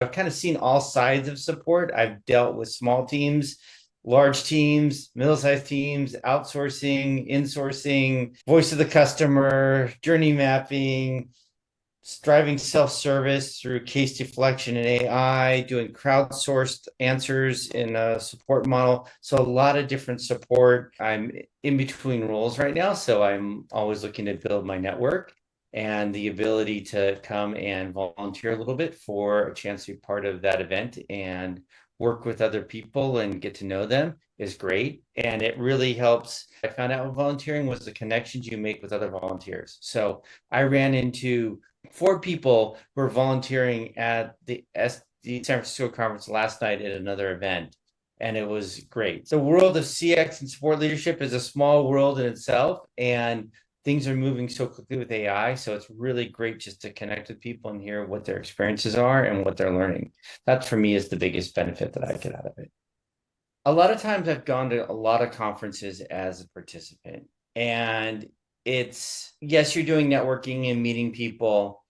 I've kind of seen all sides of support. I've dealt with small teams, large teams, middle-sized teams, outsourcing, insourcing, voice of the customer, journey mapping, driving self-service through case deflection and AI, doing crowdsourced answers in a support model. So a lot of different support. I'm in between roles right now, so I'm always looking to build my network and the ability to come and volunteer a little bit for a chance to be part of that event and work with other people and get to know them is great. And it really helps. I found out with volunteering was the connections you make with other volunteers. So I ran into 4 people who were volunteering at the San Francisco conference last night at another event, and it was great. The world of CX and support leadership is a small world in itself, and things are moving so quickly with AI. So it's really great just to connect with people and hear what their experiences are and what they're learning. That for me is the biggest benefit that I get out of it. A lot of times I've gone to a lot of conferences as a participant, and it's yes, you're doing networking and meeting people,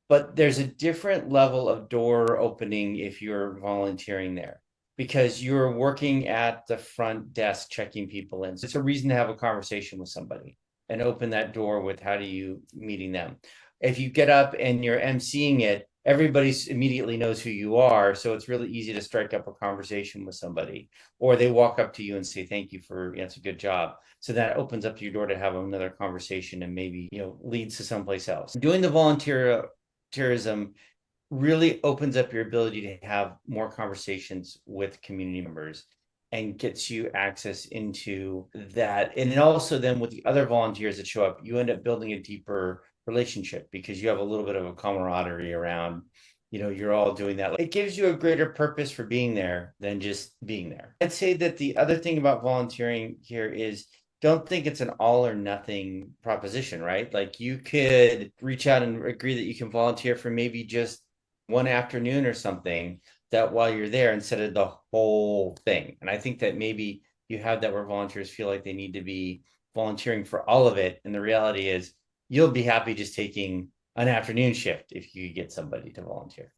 but there's a different level of door opening if you're volunteering there because you're working at the front desk checking people in. So it's a reason to have a conversation with somebody and open that door with how do you meeting them. If you get up and you're emceeing it, everybody immediately knows who you are. So it's really easy to strike up a conversation with somebody, or they walk up to you and say, thank you for, it's a good job. So that opens up your door to have another conversation and maybe, leads to someplace else. Doing the volunteerism really opens up your ability to have more conversations with community members and gets you access into that. And also then with the other volunteers that show up, you end up building a deeper relationship because you have a little bit of a camaraderie around, you're all doing that. It gives you a greater purpose for being there than just being there. I'd say that the other thing about volunteering here is don't think it's an all or nothing proposition, right? Like you could reach out and agree that you can volunteer for maybe just one afternoon or something that while you're there instead of the whole thing. And I think that maybe you have that where volunteers feel like they need to be volunteering for all of it. And the reality is you'll be happy just taking an afternoon shift if you get somebody to volunteer.